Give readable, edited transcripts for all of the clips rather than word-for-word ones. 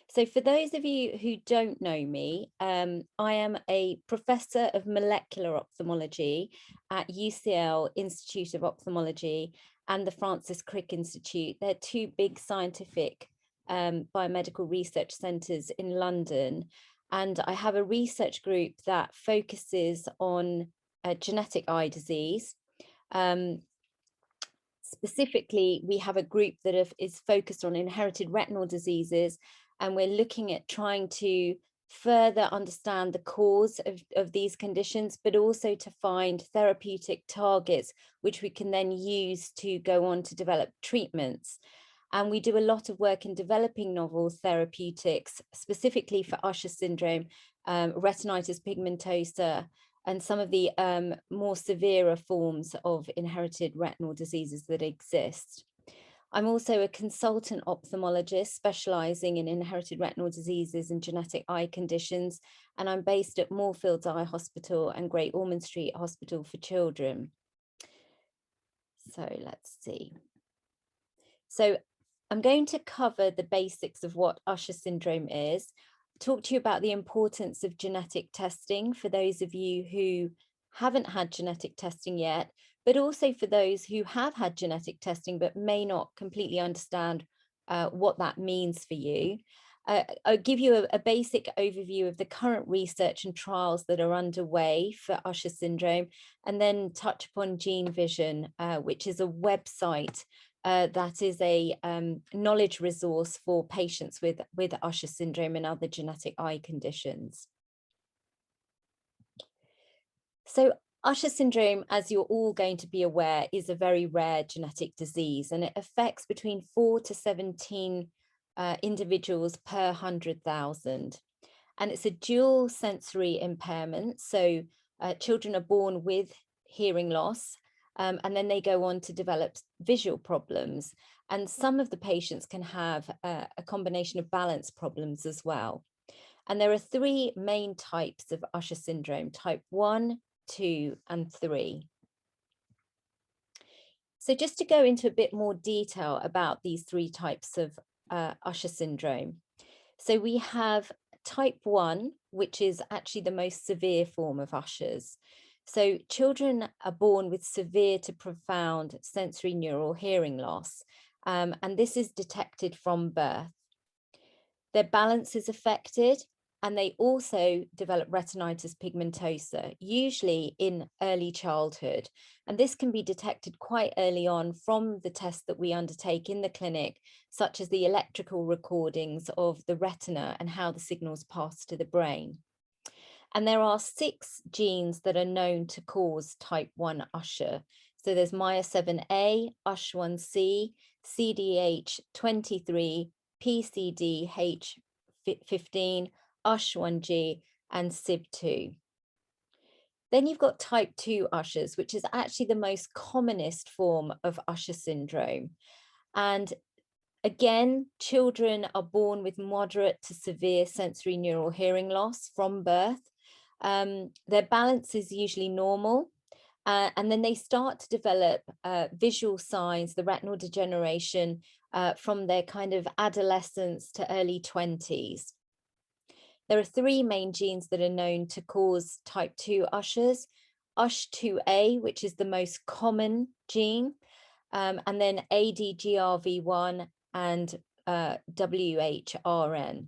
So for those of you who don't know me, I am a professor of molecular ophthalmology at UCL Institute of Ophthalmology and the Francis Crick Institute. They're two big scientific biomedical research centres in London. And I have a research group that focuses on genetic eye disease. Specifically, we have a group that is focused on inherited retinal diseases, and we're looking at trying to further understand the cause of these conditions, but also to find therapeutic targets which we can then use to go on to develop treatments. And we do a lot of work in developing novel therapeutics, specifically for Usher syndrome, retinitis pigmentosa, and some of the more severe forms of inherited retinal diseases that exist. I'm also a consultant ophthalmologist specializing in inherited retinal diseases and genetic eye conditions, and I'm based at Moorfields Eye Hospital and Great Ormond Street Hospital for Children. So let's see. So I'm going to cover the basics of what Usher syndrome is, talk to you about the importance of genetic testing for those of you who haven't had genetic testing yet, but also for those who have had genetic testing but may not completely understand what that means for you. I'll give you a basic overview of the current research and trials that are underway for Usher syndrome, and then touch upon Gene Vision, which is a website that is a knowledge resource for patients with Usher syndrome and other genetic eye conditions. So Usher syndrome, as you're all going to be aware, is a very rare genetic disease, and it affects between 4 to 17 individuals per 100,000. And it's a dual sensory impairment. So children are born with hearing loss, and then they go on to develop visual problems. And some of the patients can have a combination of balance problems as well. And there are three main types of Usher syndrome: type 1, 2, and 3. So just to go into a bit more detail about these three types of Usher syndrome. So we have type 1, which is actually the most severe form of Usher's. So children are born with severe to profound sensory neural hearing loss, and this is detected from birth. Their balance is affected, and they also develop retinitis pigmentosa, usually in early childhood. And this can be detected quite early on from the tests that we undertake in the clinic, such as the electrical recordings of the retina and how the signals pass to the brain. And there are 6 genes that are known to cause type 1 Usher. So there's MYA7A, USH1C, CDH23, PCDH15, USH1G, and SIB2. Then you've got type 2 Ushers, which is actually the most commonest form of Usher syndrome. And again, children are born with moderate to severe sensory neural hearing loss from birth. Their balance is usually normal. And then they start to develop visual signs, the retinal degeneration, from their kind of adolescence to early 20s. There are 3 main genes that are known to cause type 2 Ushers: USH2A, which is the most common gene, and then ADGRV1 and WHRN.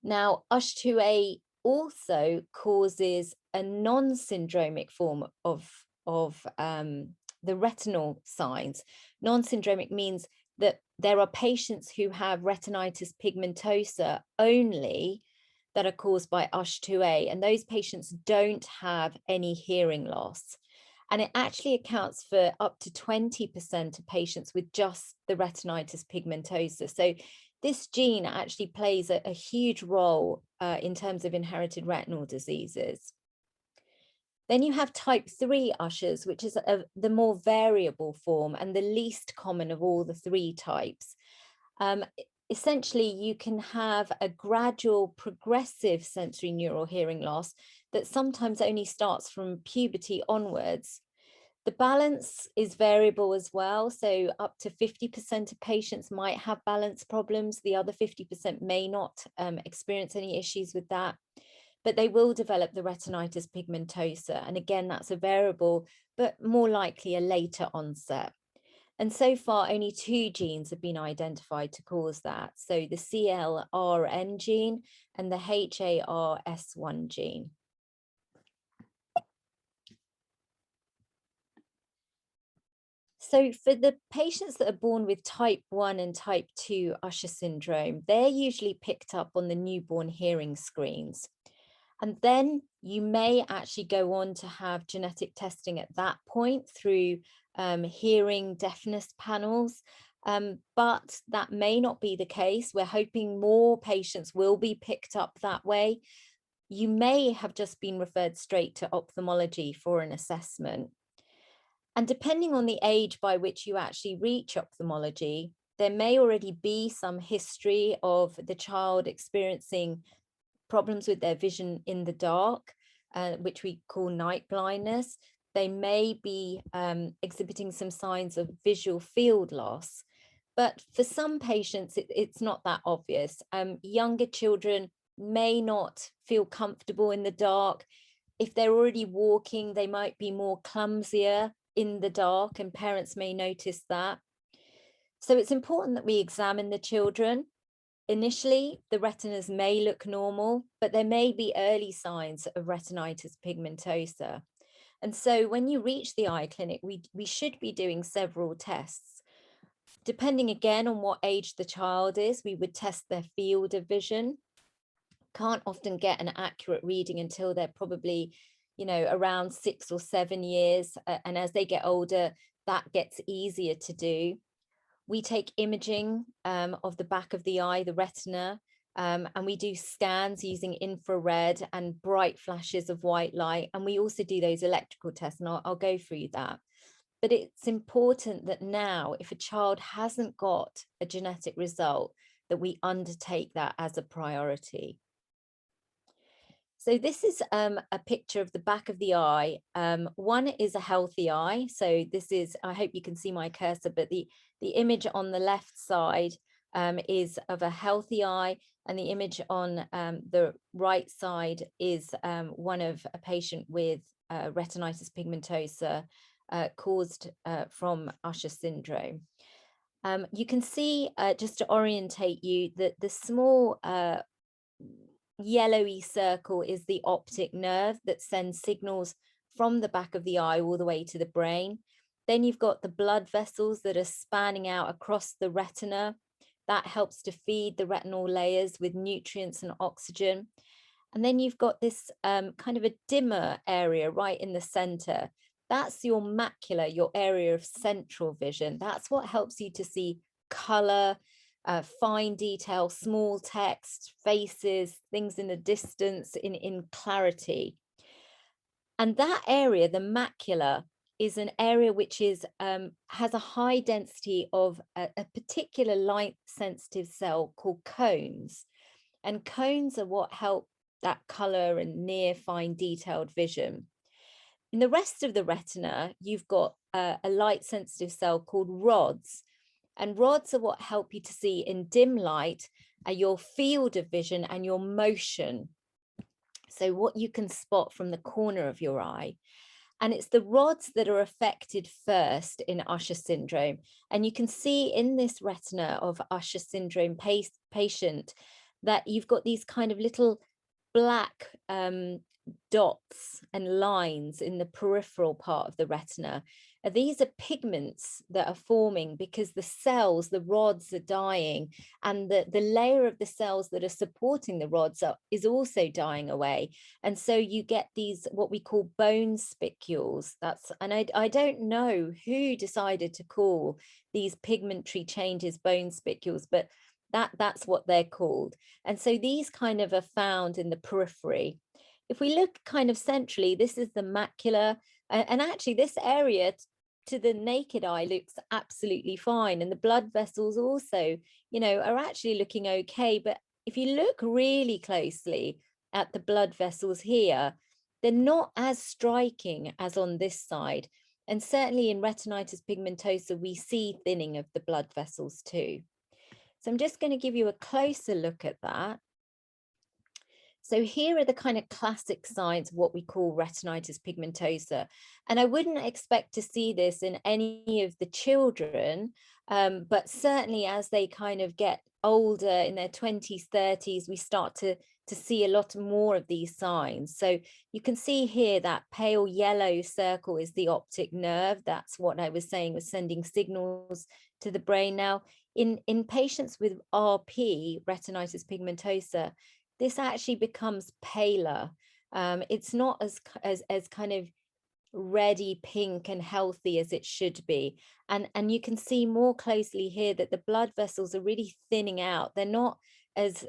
Now, USH2A also causes a non-syndromic form of the retinal signs. Non-syndromic means that there are patients who have retinitis pigmentosa only that are caused by USH2A, and those patients don't have any hearing loss. And it actually accounts for up to 20% of patients with just the retinitis pigmentosa. So this gene actually plays a huge role in terms of inherited retinal diseases. Then you have type 3 Ushers, which is the more variable form and the least common of all the 3 types. Essentially, you can have a gradual progressive sensory neural hearing loss that sometimes only starts from puberty onwards. The balance is variable as well. So up to 50% of patients might have balance problems. The other 50% may not experience any issues with that, but they will develop the retinitis pigmentosa. And again, that's a variable, but more likely a later onset. And so far, only 2 genes have been identified to cause that. So the CLRN gene and the HARS1 gene. So for the patients that are born with type 1 and type 2 Usher syndrome, they're usually picked up on the newborn hearing screens. And then you may actually go on to have genetic testing at that point through hearing deafness panels. But that may not be the case. We're hoping more patients will be picked up that way. You may have just been referred straight to ophthalmology for an assessment. And depending on the age by which you actually reach ophthalmology, there may already be some history of the child experiencing problems with their vision in the dark, which we call night blindness. They may be exhibiting some signs of visual field loss. But for some patients, it's not that obvious. Younger children may not feel comfortable in the dark. If they're already walking, they might be more clumsier in the dark, and parents may notice that. So it's important that we examine the children. Initially, the retinas may look normal, but there may be early signs of retinitis pigmentosa. And so when you reach the eye clinic, we should be doing several tests. Depending again on what age the child is, we would test their field of vision. Can't often get an accurate reading until they're probably, around 6 or 7 years. And as they get older, that gets easier to do. We take imaging of the back of the eye, the retina, and we do scans using infrared and bright flashes of white light. And we also do those electrical tests, and I'll go through that. But it's important that now, if a child hasn't got a genetic result, that we undertake that as a priority. So this is a picture of the back of the eye. One is a healthy eye. So this is, I hope you can see my cursor, but the image on the left side is of a healthy eye, and the image on the right side is one of a patient with retinitis pigmentosa caused from Usher syndrome. You can see, just to orientate you, that the small yellowy circle is the optic nerve that sends signals from the back of the eye all the way to the brain. Then you've got the blood vessels that are spanning out across the retina. That helps to feed the retinal layers with nutrients and oxygen. And then you've got this kind of a dimmer area right in the center. That's your macula, your area of central vision. That's what helps you to see color, fine detail, small text, faces, things in the distance, in clarity. And that area, the macula, is an area which is has a high density of a particular light sensitive cell called cones. And cones are what help that color and near fine detailed vision. In the rest of the retina, you've got a light sensitive cell called rods. And rods are what help you to see in dim light your field of vision and your motion. So what you can spot from the corner of your eye. And it's the rods that are affected first in Usher syndrome. And you can see in this retina of Usher syndrome patient that you've got these kind of little black dots and lines in the peripheral part of the retina. These are pigments that are forming because the cells, the rods, are dying, and the layer of the cells that are supporting the rods is also dying away. And so you get these what we call bone spicules. And I don't know who decided to call these pigmentary changes bone spicules, but that's what they're called. And so these kind of are found in the periphery. If we look kind of centrally, this is the macula, and actually this area to the naked eye looks absolutely fine, and the blood vessels also, are actually looking okay. But if you look really closely at the blood vessels here, they're not as striking as on this side. And certainly in retinitis pigmentosa, we see thinning of the blood vessels too. So I'm just going to give you a closer look at that. So here are the kind of classic signs of what we call retinitis pigmentosa. And I wouldn't expect to see this in any of the children, but certainly as they kind of get older in their 20s, 30s, we start to see a lot more of these signs. So you can see here that pale yellow circle is the optic nerve. That's what I was saying was sending signals to the brain. Now, in patients with RP, retinitis pigmentosa, this actually becomes paler. It's not as kind of reddy pink and healthy as it should be. And you can see more closely here that the blood vessels are really thinning out. They're not as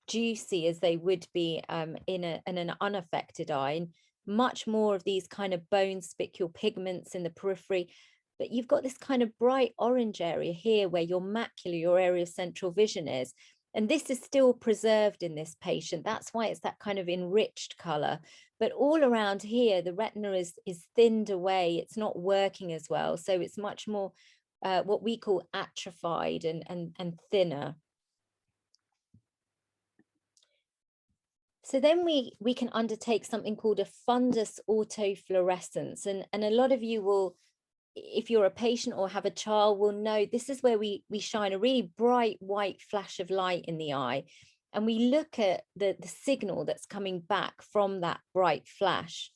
juicy as they would be in an unaffected eye. And much more of these kind of bone spicule pigments in the periphery. But you've got this kind of bright orange area here where your macula, your area of central vision is. And this is still preserved in this patient. That's why it's that kind of enriched color. But all around here, the retina is thinned away. It's not working as well. So it's much more what we call atrophied and thinner. So then we can undertake something called a fundus autofluorescence. And a lot of you will, if you're a patient or have a child, will know this is where we shine a really bright white flash of light in the eye. And we look at the signal that's coming back from that bright flash.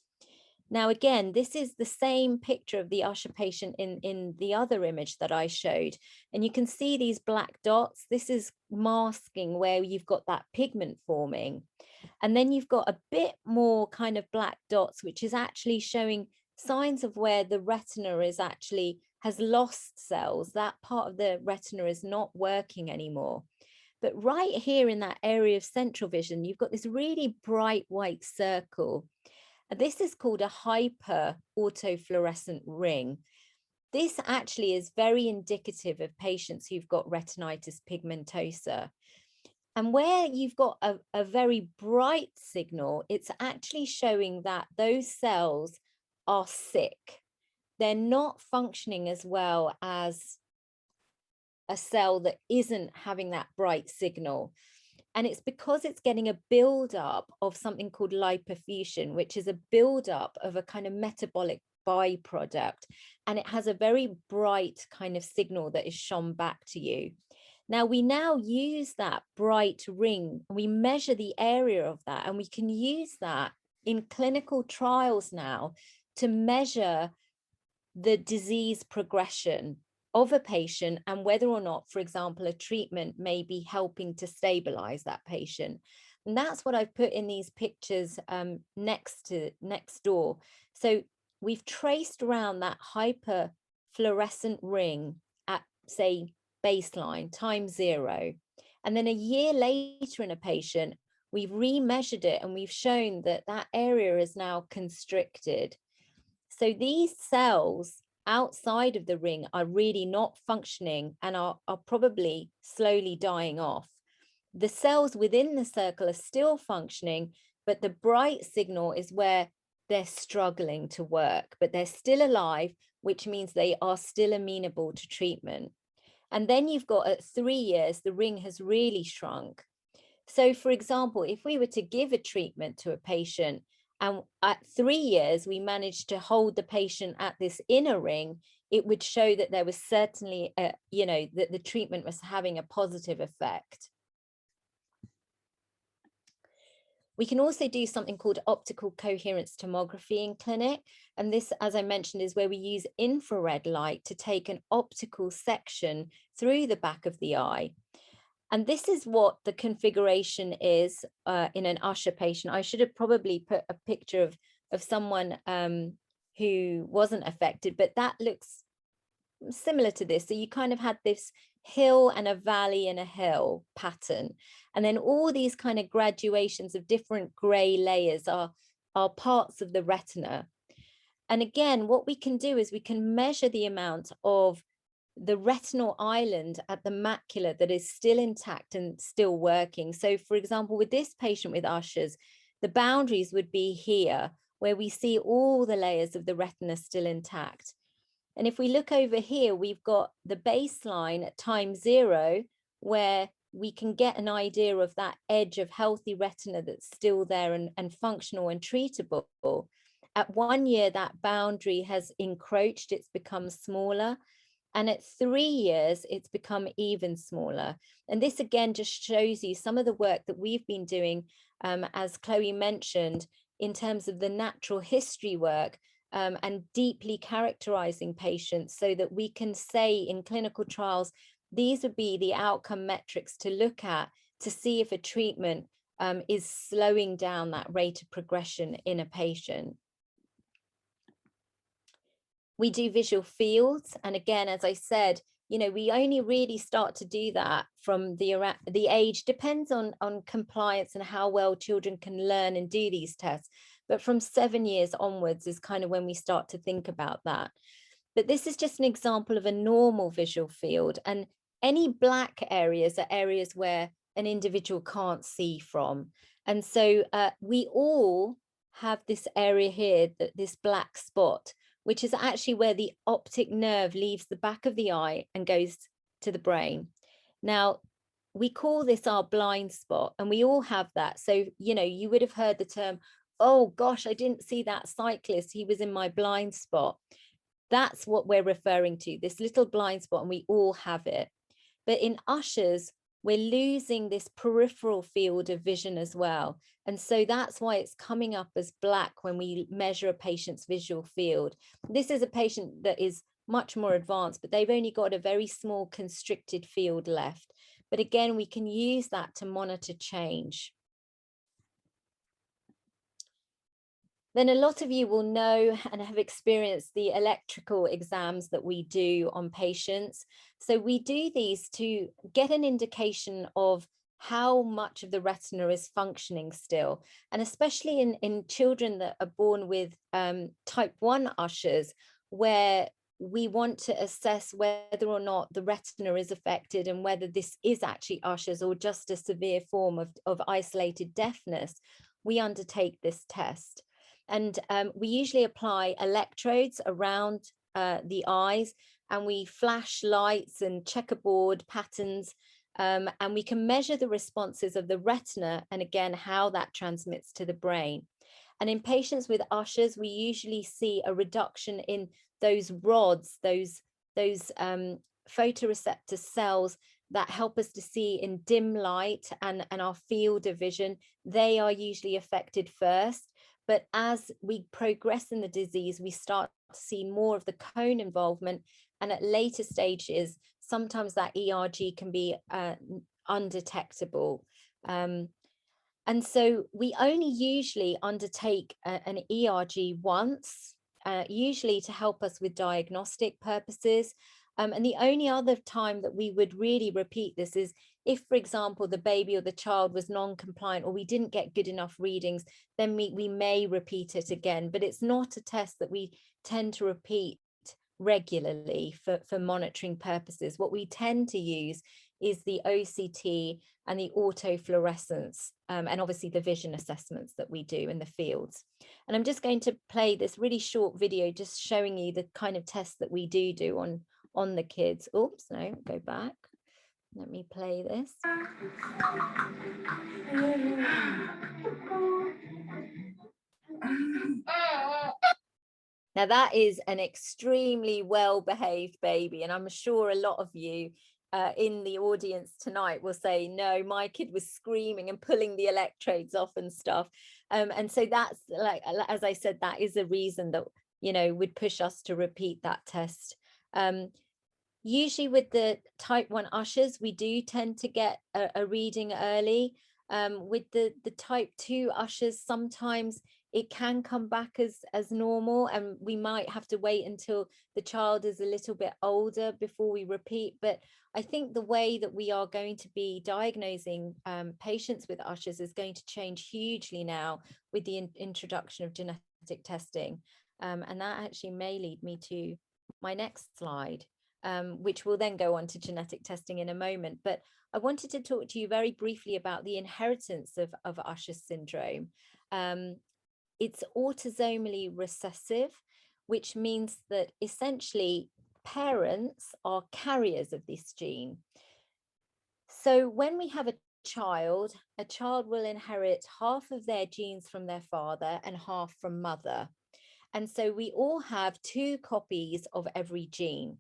Now, again, this is the same picture of the Usher patient in the other image that I showed. And you can see these black dots. This is masking where you've got that pigment forming. And then you've got a bit more kind of black dots, which is actually showing signs of where the retina is actually has lost cells. That part of the retina is not working anymore. But right here in that area of central vision, you've got this really bright white circle. And this is called a hyper autofluorescent ring. This actually is very indicative of patients who've got retinitis pigmentosa. And where you've got a very bright signal, it's actually showing that those cells are sick. They're not functioning as well as a cell that isn't having that bright signal. And it's because it's getting a buildup of something called lipofuscin, which is a buildup of a kind of metabolic byproduct. And it has a very bright kind of signal that is shone back to you. Now, we now use that bright ring, we measure the area of that, and we can use that in clinical trials now to measure the disease progression of a patient and whether or not, for example, a treatment may be helping to stabilize that patient. And that's what I've put in these pictures next door. So we've traced around that hyperfluorescent ring at, say, baseline, time 0. And then a year later in a patient, we've remeasured it and we've shown that that area is now constricted. So these cells outside of the ring are really not functioning and are probably slowly dying off. The cells within the circle are still functioning, but the bright signal is where they're struggling to work, but they're still alive, which means they are still amenable to treatment. And then you've got at 3 years, the ring has really shrunk. So for example, if we were to give a treatment to a patient and at 3 years, we managed to hold the patient at this inner ring, it would show that there was certainly, that the treatment was having a positive effect. We can also do something called optical coherence tomography in clinic. And this, as I mentioned, is where we use infrared light to take an optical section through the back of the eye. And this is what the configuration is in an Usher patient. I should have probably put a picture of someone who wasn't affected, but that looks similar to this. So you kind of had this hill and a valley and a hill pattern. And then all these kind of graduations of different gray layers are parts of the retina. And again, what we can do is we can measure the amount of the retinal island at the macula that is still intact and still working. So for example, with this patient with Usher's, the boundaries would be here, where we see all the layers of the retina still intact. And if we look over here, we've got the baseline at time 0, where we can get an idea of that edge of healthy retina that's still there and functional and treatable. At 1 year, that boundary has encroached, it's become smaller. And at 3 years, it's become even smaller. And this again just shows you some of the work that we've been doing, as Chloe mentioned, in terms of the natural history work, and deeply characterizing patients so that we can say in clinical trials, these would be the outcome metrics to look at to see if a treatment is slowing down that rate of progression in a patient. We do visual fields. And again, as I said, you know, we only really start to do that from the age, depends on compliance and how well children can learn and do these tests. But from 7 years onwards is kind of when we start to think about that. But this is just an example of a normal visual field. And any black areas are areas where an individual can't see from. And so we all have this area here, this black spot, which is actually where the optic nerve leaves the back of the eye and goes to the brain. Now, we call this our blind spot, and we all have that. So, you know, you would have heard the term, oh gosh, I didn't see that cyclist, he was in my blind spot. That's what we're referring to, this little blind spot, and we all have it. But in Usher's, we're losing this peripheral field of vision as well. And so that's why it's coming up as black when we measure a patient's visual field. This is a patient that is much more advanced, but they've only got a very small constricted field left. But again, we can use that to monitor change. Then a lot of you will know and have experienced the electrical exams that we do on patients. So we do these to get an indication of how much of the retina is functioning still. And especially in children that are born with type 1 Ushers, where we want to assess whether or not the retina is affected and whether this is actually Ushers or just a severe form of isolated deafness, we undertake this test. And we usually apply electrodes around the eyes, and we flash lights and checkerboard patterns, and we can measure the responses of the retina and again, how that transmits to the brain. And in patients with Ushers, we usually see a reduction in those rods, those photoreceptor cells that help us to see in dim light and our field of vision. They are usually affected first. But as we progress in the disease, we start to see more of the cone involvement. And at later stages, sometimes that ERG can be undetectable. And so we only usually undertake an ERG once, usually to help us with diagnostic purposes. And the only other time that we would really repeat this is if, for example, the baby or the child was non-compliant or we didn't get good enough readings, then we may repeat it again. But it's not a test that we tend to repeat regularly for monitoring purposes. What we tend to use is the OCT and the autofluorescence, and obviously the vision assessments that we do in the fields. And I'm just going to play this really short video just showing you the kind of tests that we do on the kids. Oops, no, go back. Let me play this. Now that is an extremely well-behaved baby, and I'm sure a lot of you in the audience tonight will say, no, my kid was screaming and pulling the electrodes off and stuff. And so that's, like, as I said, that is a reason that, you know, would push us to repeat that test. Usually with the type 1 Ushers, we do tend to get a reading early. With the type 2 Ushers, sometimes it can come back as normal, and we might have to wait until the child is a little bit older before we repeat. But I think the way that we are going to be diagnosing patients with Ushers is going to change hugely now with the introduction of genetic testing. And that actually may lead me to my next slide. Which will then go on to genetic testing in a moment. But I wanted to talk to you very briefly about the inheritance of Usher syndrome. it's autosomally recessive, which means that essentially parents are carriers of this gene. So when we have a child will inherit half of their genes from their father and half from mother. And so we all have 2 copies of every gene.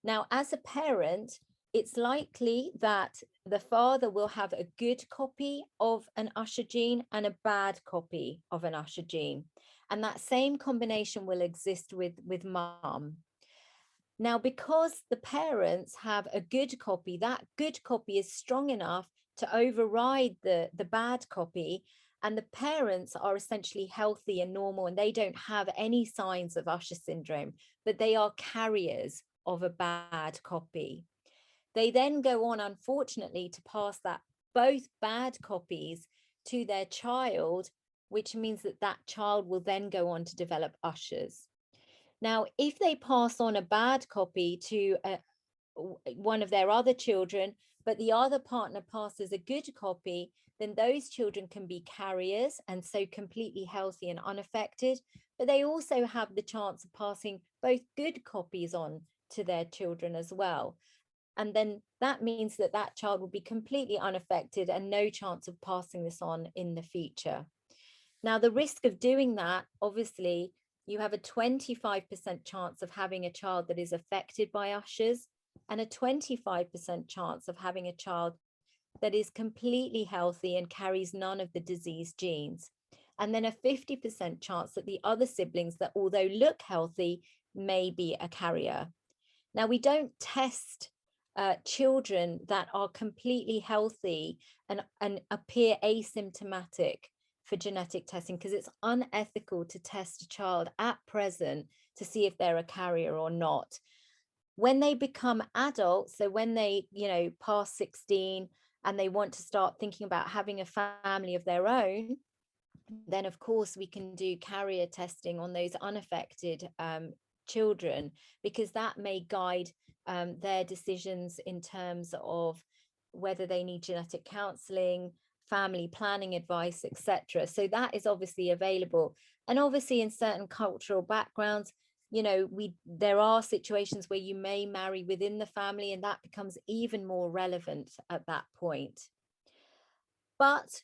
Now, as a parent, it's likely that the father will have a good copy of an Usher gene and a bad copy of an Usher gene. And that same combination will exist with mum. Now, because the parents have a good copy, that good copy is strong enough to override the bad copy, and the parents are essentially healthy and normal, and they don't have any signs of Usher syndrome, but they are carriers of a bad copy. They then go on, unfortunately, to pass that both bad copies to their child, which means that that child will then go on to develop Ushers. Now, if they pass on a bad copy to one of their other children, but the other partner passes a good copy, then those children can be carriers and so completely healthy and unaffected. But they also have the chance of passing both good copies on to their children as well. And then that means that that child will be completely unaffected and no chance of passing this on in the future. Now, the risk of doing that, obviously, you have a 25% chance of having a child that is affected by Ushers and a 25% chance of having a child that is completely healthy and carries none of the disease genes. And then a 50% chance that the other siblings that, although look healthy, may be a carrier. Now, we don't test children that are completely healthy and appear asymptomatic for genetic testing, because it's unethical to test a child at present to see if they're a carrier or not. When they become adults, so when they, pass 16 and they want to start thinking about having a family of their own, then of course we can do carrier testing on those unaffected children, because that may guide their decisions in terms of whether they need genetic counseling, family planning advice, etc. So that is obviously available. And obviously in certain cultural backgrounds, there are situations where you may marry within the family, and that becomes even more relevant at that point. But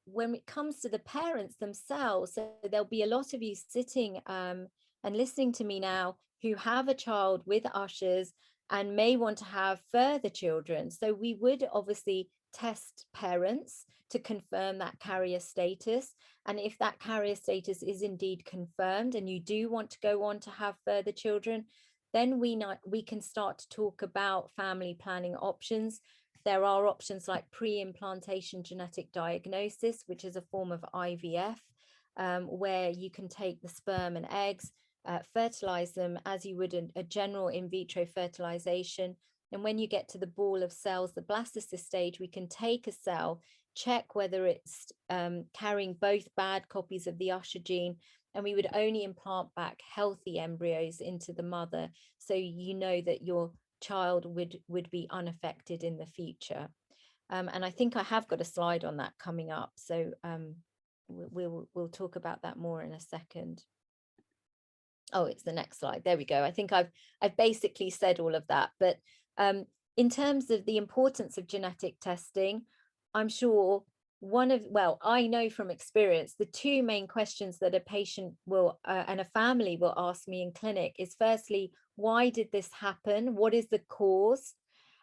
when it comes to the parents themselves, so there'll be a lot of you sitting and listening to me now who have a child with Ushers and may want to have further children. So we would obviously test parents to confirm that carrier status. And if that carrier status is indeed confirmed and you do want to go on to have further children, then we can start to talk about family planning options. There are options like pre-implantation genetic diagnosis, which is a form of IVF, where you can take the sperm and eggs, fertilize them as you would a general in vitro fertilization. And when you get to the ball of cells, the blastocyst stage, we can take a cell, check whether it's carrying both bad copies of the Usher gene, and we would only implant back healthy embryos into the mother, so you know that your child would be unaffected in the future. And I think I have got a slide on that coming up, so we'll talk about that more in a second. Oh, it's the next slide. There we go. I think I've basically said all of that. But in terms of the importance of genetic testing, I'm sure I know from experience, the 2 main questions that a patient will and a family will ask me in clinic is, firstly, why did this happen? What is the cause?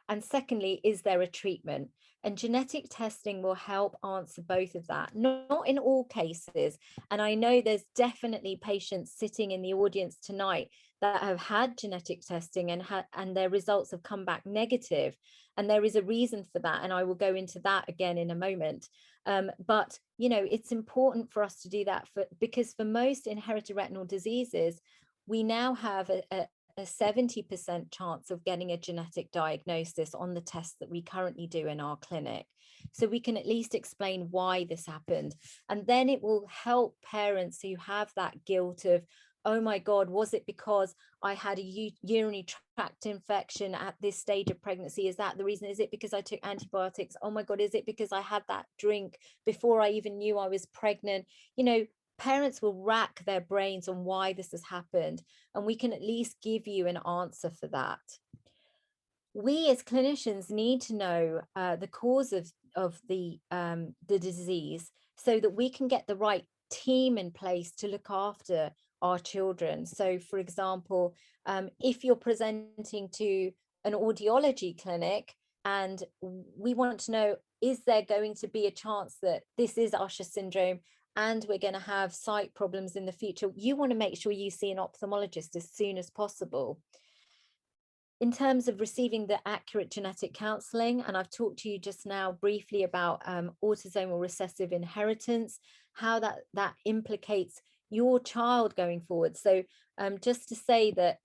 And secondly, is there a treatment? And genetic testing will help answer both of that, not in all cases. And I know there's definitely patients sitting in the audience tonight that have had genetic testing and their results have come back negative. And there is a reason for that. And I will go into that again in a moment. But, it's important for us to do that because for most inherited retinal diseases, we now have a 70% chance of getting a genetic diagnosis on the tests that we currently do in our clinic. So we can at least explain why this happened. And then it will help parents who have that guilt of, oh my God, was it because I had a urinary tract infection at this stage of pregnancy? Is that the reason? Is it because I took antibiotics? Oh my God, is it because I had that drink before I even knew I was pregnant? parents will rack their brains on why this has happened, and we can at least give you an answer for that. We as clinicians need to know the cause of the disease so that we can get the right team in place to look after our children. So, for example, if you're presenting to an audiology clinic and we want to know, is there going to be a chance that this is Usher syndrome and we're going to have sight problems in the future? You want to make sure you see an ophthalmologist as soon as possible. In terms of receiving the accurate genetic counseling, and I've talked to you just now briefly about autosomal recessive inheritance, how that implicates your child going forward. So just to say that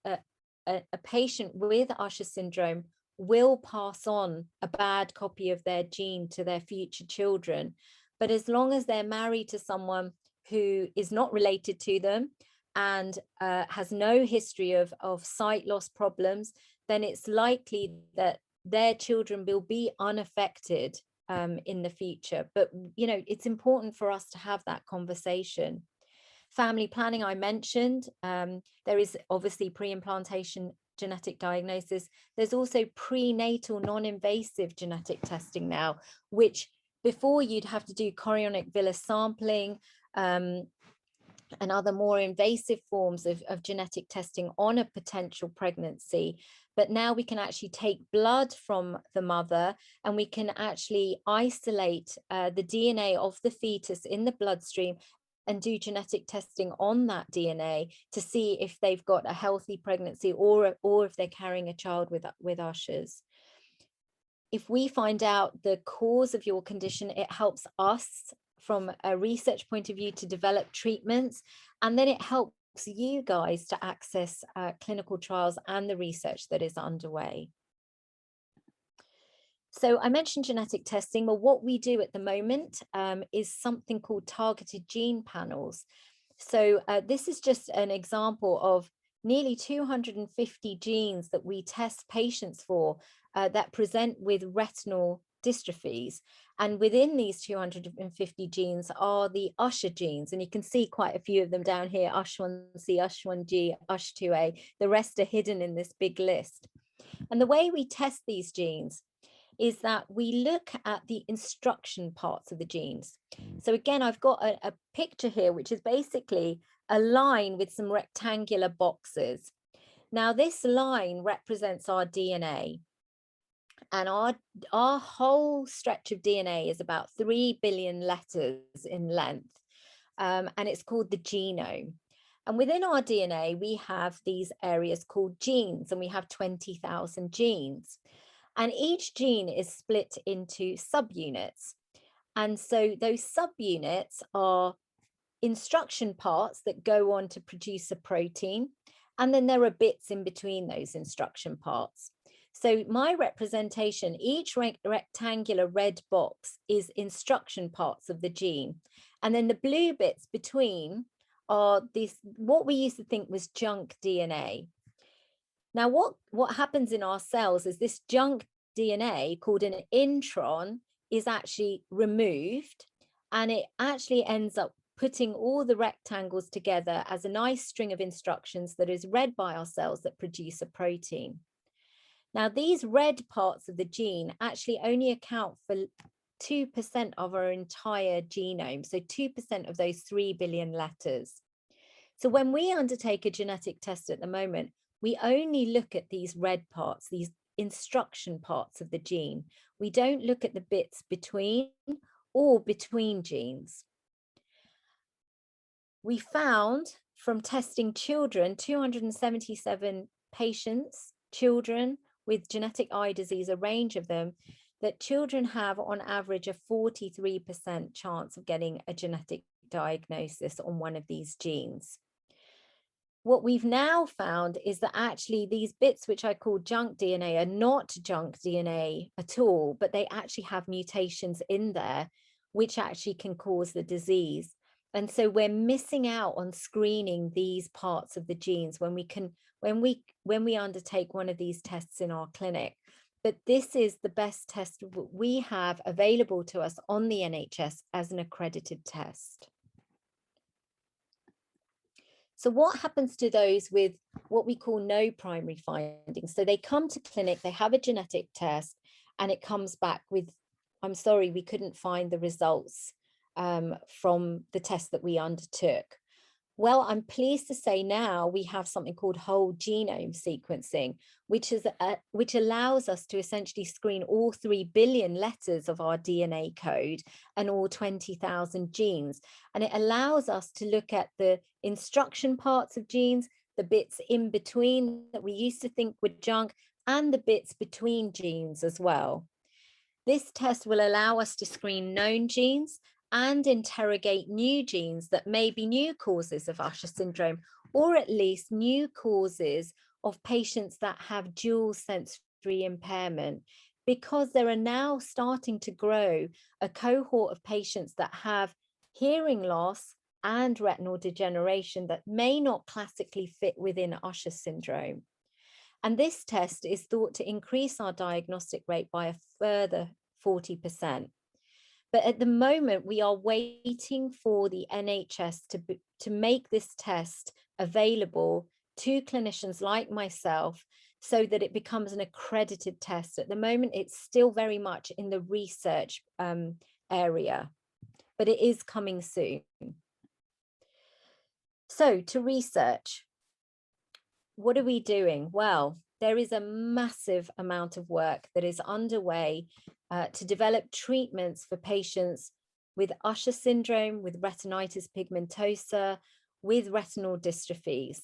a patient with Usher syndrome will pass on a bad copy of their gene to their future children. But as long as they're married to someone who is not related to them and has no history of sight loss problems, then it's likely that their children will be unaffected in the future. But, you know, it's important for us to have that conversation. Family planning, I mentioned, there is obviously pre-implantation genetic diagnosis. There's also prenatal non-invasive genetic testing now, which before you'd have to do chorionic villus sampling, and other more invasive forms of genetic testing on a potential pregnancy. But now we can actually take blood from the mother and we can actually isolate the DNA of the fetus in the bloodstream and do genetic testing on that DNA to see if they've got a healthy pregnancy or if they're carrying a child with Ushers. If we find out the cause of your condition, it helps us from a research point of view to develop treatments, and then it helps you guys to access clinical trials and the research that is underway. So I mentioned genetic testing. Well, what we do at the moment is something called targeted gene panels. So this is just an example of nearly 250 genes that we test patients for that present with retinal dystrophies. And within these 250 genes are the Usher genes. And you can see quite a few of them down here, USH1C, USH1G, USH2A. The rest are hidden in this big list. And the way we test these genes is that we look at the instruction parts of the genes. So again, I've got a picture here, which is basically a line with some rectangular boxes. Now, this line represents our DNA. And our whole stretch of DNA is about 3 billion letters in length. And it's called the genome. And within our DNA, we have these areas called genes, and we have 20,000 genes. And each gene is split into subunits. And so those subunits are instruction parts that go on to produce a protein. And then there are bits in between those instruction parts. So my representation, each rectangular red box is instruction parts of the gene. And then the blue bits between are this, what we used to think was junk DNA. Now, what happens in our cells is this junk DNA called an intron is actually removed, and it actually ends up putting all the rectangles together as a nice string of instructions that is read by our cells that produce a protein. Now, these red parts of the gene actually only account for 2% of our entire genome, so 2% of those 3 billion letters. So when we undertake a genetic test at the moment, we only look at these red parts, these instruction parts of the gene. We don't look at the bits between or between genes. We found from testing children, 277 patients, children with genetic eye disease, a range of them, that children have on average a 43% chance of getting a genetic diagnosis on one of these genes. What we've now found is that actually these bits, which I call junk DNA, are not junk DNA at all, but they actually have mutations in there, which actually can cause the disease. And so we're missing out on screening these parts of the genes when we undertake one of these tests in our clinic. But this is the best test we have available to us on the NHS as an accredited test. So what happens to those with what we call no primary findings? So they come to clinic, they have a genetic test, and it comes back with, I'm sorry, we couldn't find the results from the test that we undertook. Well, I'm pleased to say now we have something called whole genome sequencing, which allows us to essentially screen all 3 billion letters of our DNA code and all 20,000 genes. And it allows us to look at the instruction parts of genes, the bits in between that we used to think were junk, and the bits between genes as well. This test will allow us to screen known genes and interrogate new genes that may be new causes of Usher syndrome, or at least new causes of patients that have dual sensory impairment, because there are now starting to grow a cohort of patients that have hearing loss and retinal degeneration that may not classically fit within Usher syndrome. And this test is thought to increase our diagnostic rate by a further 40%. But at the moment, we are waiting for the NHS to make this test available to clinicians like myself so that it becomes an accredited test. At the moment, it's still very much in the research area, but it is coming soon. So to research, what are we doing? Well, there is a massive amount of work that is underway to develop treatments for patients with Usher syndrome, with retinitis pigmentosa, with retinal dystrophies.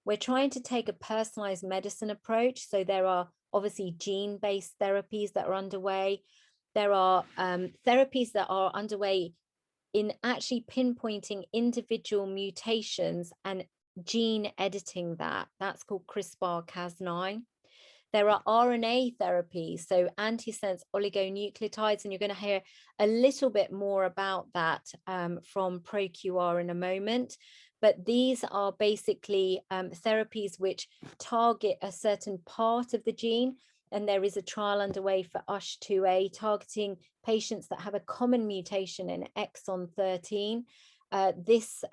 We're trying to take a personalized medicine approach. So there are obviously gene-based therapies that are underway. There are therapies that are underway in actually pinpointing individual mutations and gene editing that's called CRISPR-Cas9. There are RNA therapies, so antisense oligonucleotides, and you're going to hear a little bit more about that from ProQR in a moment. But these are basically therapies which target a certain part of the gene, and there is a trial underway for USH2A targeting patients that have a common mutation in exon 13. This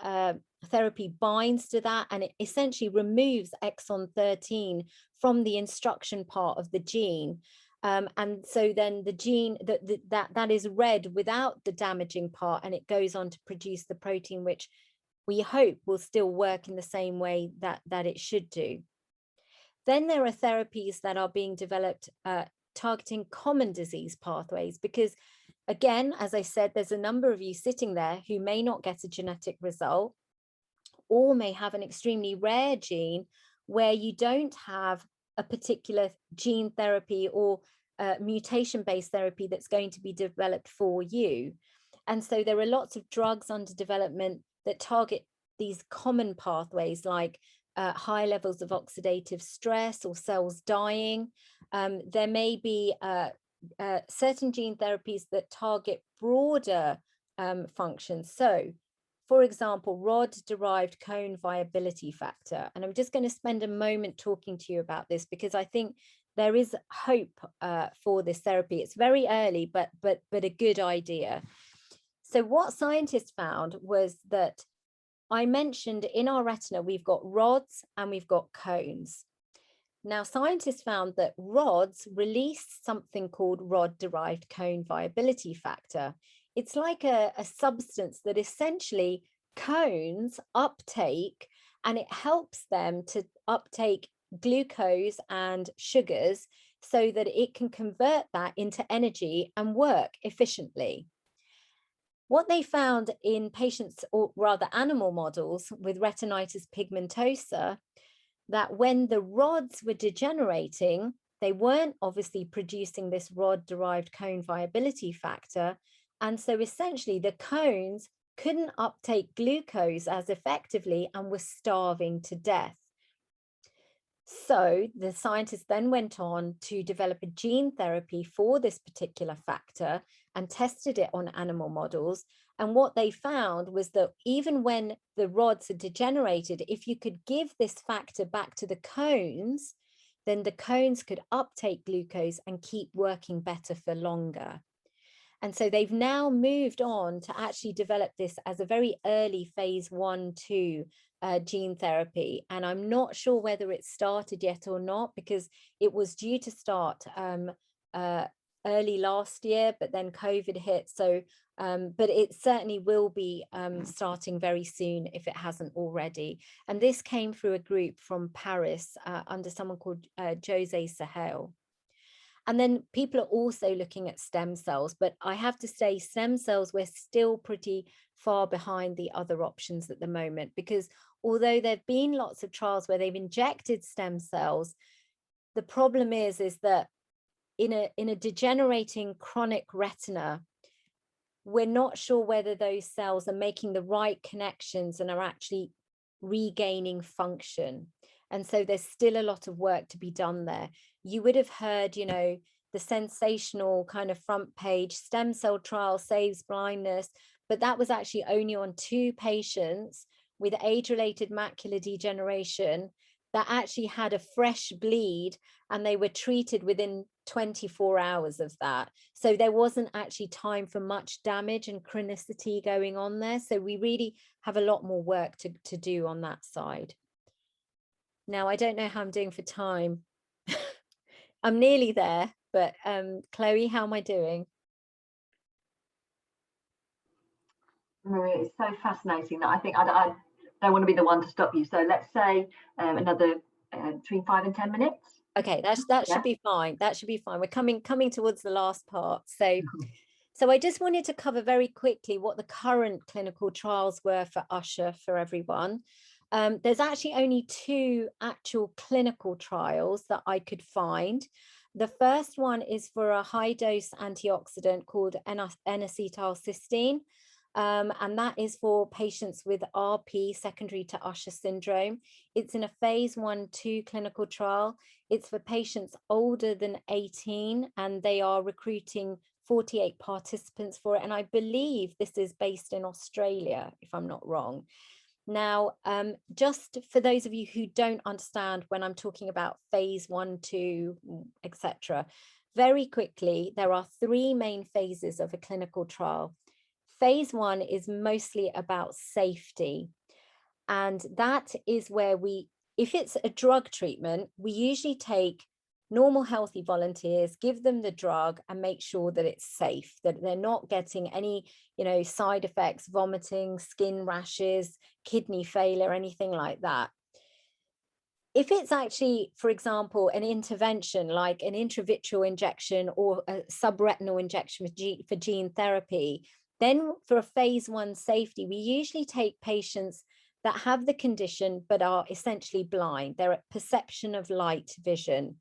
therapy binds to that, and it essentially removes exon 13 from the instruction part of the gene. And so then the gene that is read without the damaging part, and it goes on to produce the protein, which we hope will still work in the same way that it should do. Then there are therapies that are being developed targeting common disease pathways, because again, as I said, there's a number of you sitting there who may not get a genetic result or may have an extremely rare gene where you don't have a particular gene therapy or mutation-based therapy that's going to be developed for you. And so there are lots of drugs under development that target these common pathways, like high levels of oxidative stress or cells dying. There may be certain gene therapies that target broader functions. So, for example, rod-derived cone viability factor. And I'm just going to spend a moment talking to you about this because I think there is hope for this therapy. It's very early, but a good idea. So what scientists found was that I mentioned in our retina, we've got rods and we've got cones. Now, scientists found that rods release something called rod-derived cone viability factor. It's like a substance that essentially cones uptake, and it helps them to uptake glucose and sugars so that it can convert that into energy and work efficiently. What they found in patients, or rather animal models with retinitis pigmentosa, that when the rods were degenerating, they weren't obviously producing this rod-derived cone viability factor. And so essentially the cones couldn't uptake glucose as effectively and were starving to death. So the scientists then went on to develop a gene therapy for this particular factor and tested it on animal models. And what they found was that even when the rods had degenerated, if you could give this factor back to the cones, then the cones could uptake glucose and keep working better for longer. And so they've now moved on to actually develop this as a very early phase 1-2 gene therapy. And I'm not sure whether it's started yet or not, because it was due to start early last year, but then COVID hit. So, but it certainly will be starting very soon if it hasn't already. And this came through a group from Paris under someone called Jose Sahel. And then people are also looking at stem cells, but I have to say stem cells, we're still pretty far behind the other options at the moment, because although there've been lots of trials where they've injected stem cells, the problem is that in a degenerating chronic retina, we're not sure whether those cells are making the right connections and are actually regaining function. And so there's still a lot of work to be done there. You would have heard, you know, the sensational kind of front page stem cell trial saves blindness, but that was actually only on 2 patients with age-related macular degeneration that actually had a fresh bleed, and they were treated within 24 hours of that. So there wasn't actually time for much damage and chronicity going on there. So we really have a lot more work to do on that side. Now, I don't know how I'm doing for time. I'm nearly there, but Chloe, how am I doing? Maria, it's so fascinating that I think I don't want to be the one to stop you. So let's say another between 5 and 10 minutes. Okay, that should be fine. That should be fine. We're coming towards the last part. So I just wanted to cover very quickly what the current clinical trials were for Usher for everyone. There's actually only 2 actual clinical trials that I could find. The first one is for a high-dose antioxidant called N-acetylcysteine, and that is for patients with RP, secondary to Usher syndrome. It's in a phase 1-2 clinical trial. It's for patients older than 18, and they are recruiting 48 participants for it. And I believe this is based in Australia, if I'm not wrong. Now, just for those of you who don't understand when I'm talking about phase 1-2, etc., very quickly, there are 3 main phases of a clinical trial. Phase 1 is mostly about safety. And that is where if it's a drug treatment, we usually take normal healthy volunteers, give them the drug and make sure that it's safe, that they're not getting any, you know, side effects, vomiting, skin rashes, kidney failure, anything like that. If it's actually, for example, an intervention like an intravitreal injection or a subretinal injection for gene therapy, then for a phase 1 safety, we usually take patients that have the condition but are essentially blind. They're at perception of light vision.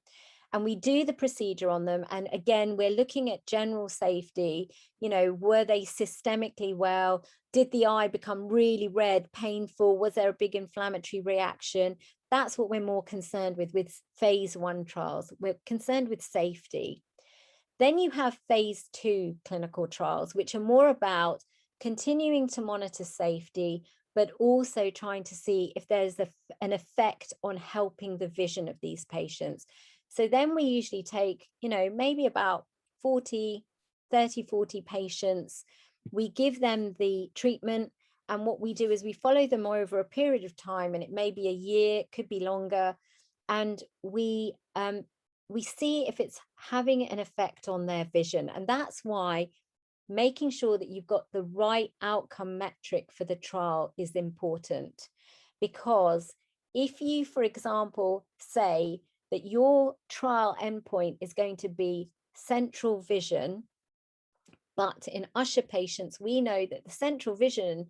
And we do the procedure on them. And again, we're looking at general safety. You know, were they systemically well? Did the eye become really red, painful? Was there a big inflammatory reaction? That's what we're more concerned with phase 1 trials. We're concerned with safety. Then you have phase 2 clinical trials, which are more about continuing to monitor safety, but also trying to see if there's an effect on helping the vision of these patients. So then we usually take, you know, maybe about 30, 40 patients. We give them the treatment. And what we do is we follow them over a period of time, and it may be a year, it could be longer. And we see if it's having an effect on their vision. And that's why making sure that you've got the right outcome metric for the trial is important. Because if you, for example, say that your trial endpoint is going to be central vision, but in Usher patients, we know that the central vision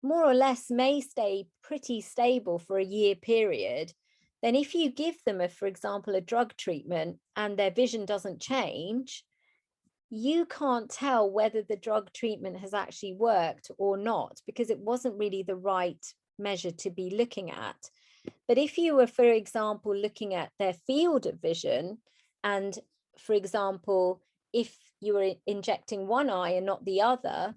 more or less may stay pretty stable for a year period, then if you give them, for example, a drug treatment and their vision doesn't change, you can't tell whether the drug treatment has actually worked or not, because it wasn't really the right measure to be looking at. But if you were, for example, looking at their field of vision, and for example, if you were injecting one eye and not the other,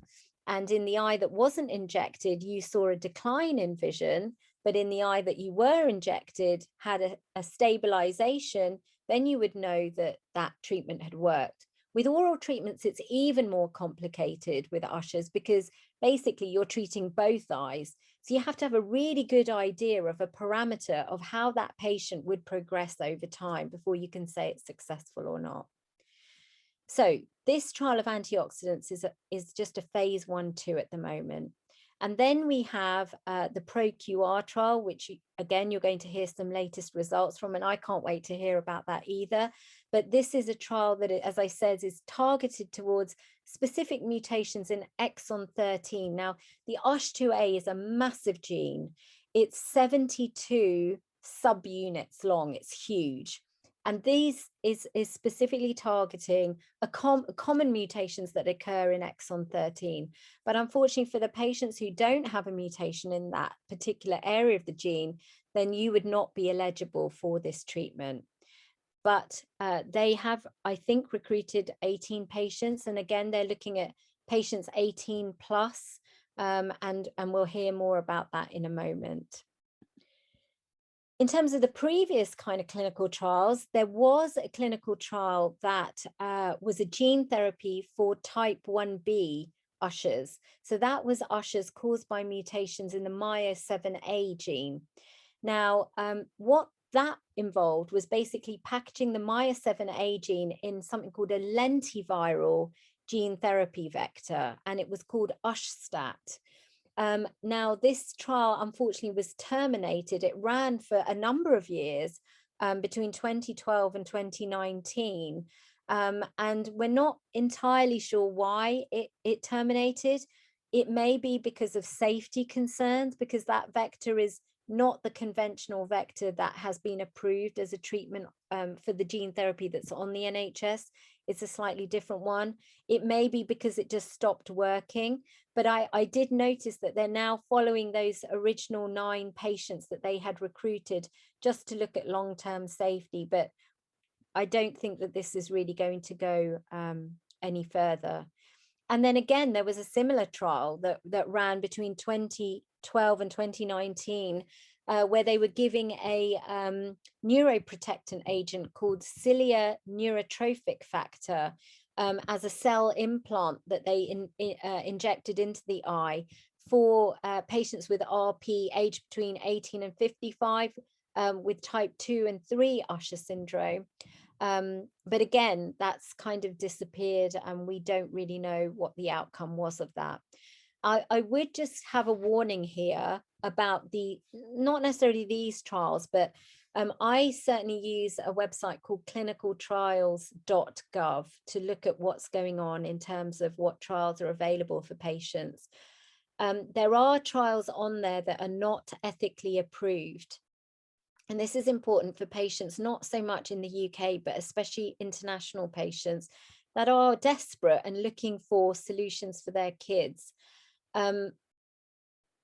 and in the eye that wasn't injected, you saw a decline in vision, but in the eye that you were injected had a stabilization, then you would know that that treatment had worked. With oral treatments, it's even more complicated with Ushers because basically you're treating both eyes. So you have to have a really good idea of a parameter of how that patient would progress over time before you can say it's successful or not. So this trial of antioxidants is just a phase 1/2 at the moment. And then we have the ProQR trial, which again, you're going to hear some latest results from, and I can't wait to hear about that either. But this is a trial that, as I said, is targeted towards specific mutations in exon 13. Now, the USH2A is a massive gene. It's 72 subunits long. It's huge. And these is specifically targeting common mutations that occur in exon 13. But unfortunately, for the patients who don't have a mutation in that particular area of the gene, then you would not be eligible for this treatment. But they have, I think, recruited 18 patients. And again, they're looking at patients 18 plus, and we'll hear more about that in a moment. In terms of the previous kind of clinical trials, there was a clinical trial that was a gene therapy for type 1B Ushers. So that was Ushers caused by mutations in the MYO7A gene. Now, what that involved was basically packaging the MYO7A gene in something called a lentiviral gene therapy vector, and it was called USHSTAT. Now, this trial, unfortunately, was terminated. It ran for a number of years between 2012 and 2019. And we're not entirely sure why it terminated. It may be because of safety concerns, because that vector is not the conventional vector that has been approved as a treatment for the gene therapy that's on the NHS. It's a slightly different one. It may be because it just stopped working, but I did notice that they're now following those original 9 patients that they had recruited just to look at long-term safety. But I don't think that this is really going to go any further. And then again, there was a similar trial that ran between 2012 and 2019, where they were giving a neuroprotectant agent called cilia neurotrophic factor as a cell implant that they injected into the eye for patients with RP aged between 18 and 55 with type 2 and 3 Usher syndrome. But again, that's kind of disappeared, and we don't really know what the outcome was of that. I would just have a warning here about not necessarily these trials, but I certainly use a website called clinicaltrials.gov to look at what's going on in terms of what trials are available for patients. There are trials on there that are not ethically approved. And this is important for patients, not so much in the UK, but especially international patients that are desperate and looking for solutions for their kids.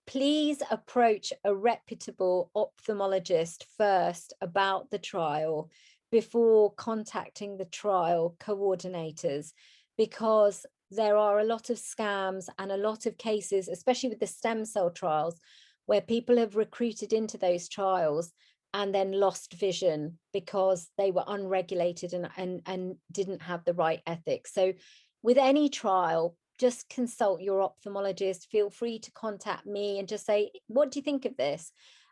Please approach a reputable ophthalmologist first about the trial before contacting the trial coordinators, because there are a lot of scams and a lot of cases, especially with the stem cell trials, where people have recruited into those trials and then lost vision because they were unregulated and didn't have the right ethics. So with any trial, just consult your ophthalmologist. Feel free to contact me and just say, what do you think of this?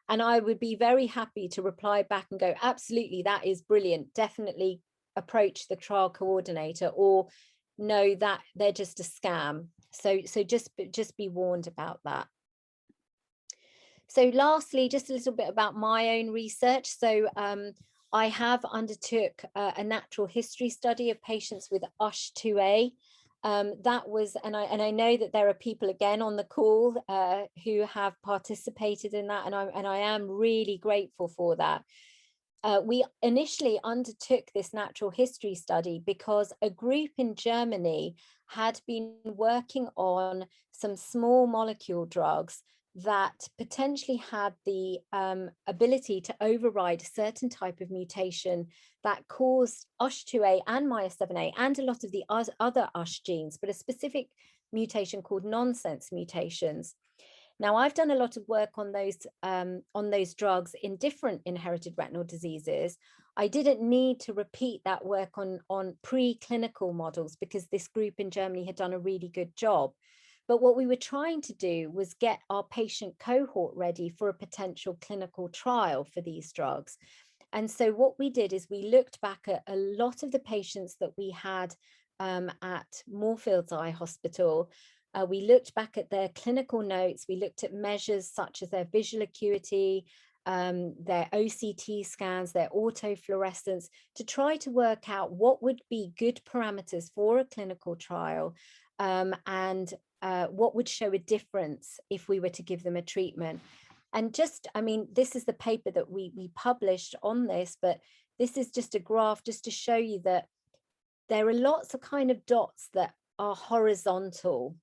And I would be very happy to reply back and go, absolutely, that is brilliant. Definitely approach the trial coordinator, or no, that they're just a scam. So just be warned about that. So lastly, just a little bit about my own research. So I have undertook a natural history study of patients with USH2A. That was, and I know that there are people again on the call who have participated in that, and I am really grateful for that. We initially undertook this natural history study because a group in Germany had been working on some small molecule drugs that potentially had the ability to override a certain type of mutation that caused USH2A and MYO7A and a lot of the other USH genes, but a specific mutation called nonsense mutations. Now, I've done a lot of work on those drugs in different inherited retinal diseases. I didn't need to repeat that work on preclinical models because this group in Germany had done a really good job. But what we were trying to do was get our patient cohort ready for a potential clinical trial for these drugs. And so what we did is we looked back at a lot of the patients that we had at Moorfields Eye Hospital. We looked back at their clinical notes. We looked at measures such as their visual acuity, their OCT scans, their autofluorescence, to try to work out what would be good parameters for a clinical trial, and what would show a difference if we were to give them a treatment. And just, I mean, this is the paper that we published on this, but this is just a graph just to show you that there are lots of kind of dots that are horizontal.